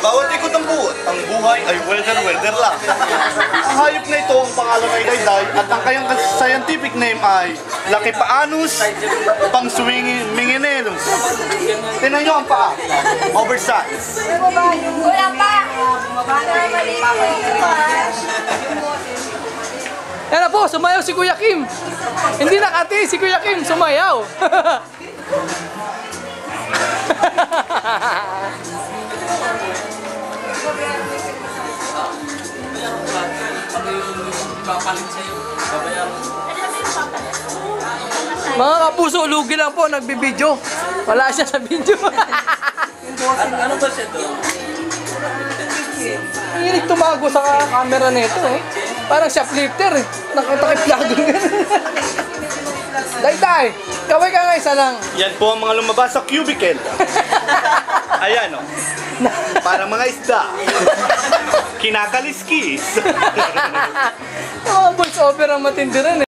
bawat ikot ng buot, ang buhay ay weather lang. Ang hayop na ito, ang pangalan ay Dayday, at ang kanyang scientific name ay Lakipaanus pangsuwinginenus. Tingnan nyo ang paa, oversize. Wala pa! Mali pa ko. Yan na po, sumayaw si Kuya Kim. Hindi nakati, si Kuya Kim sumayaw. Mga kapuso, lugi lang po, nagbibideo. Wala siya sa video. Ano ba siya doon? Hilig tumago sa camera nito eh. Parang shoplifter eh. Nakatakip-lago ganun. Dayday, kaway ka nga isa lang. Yan po ang mga lumabas sa cubicle. Ayan o. Parang mga isda. Kinakaliskis. Mga voice over ang matindi rin eh.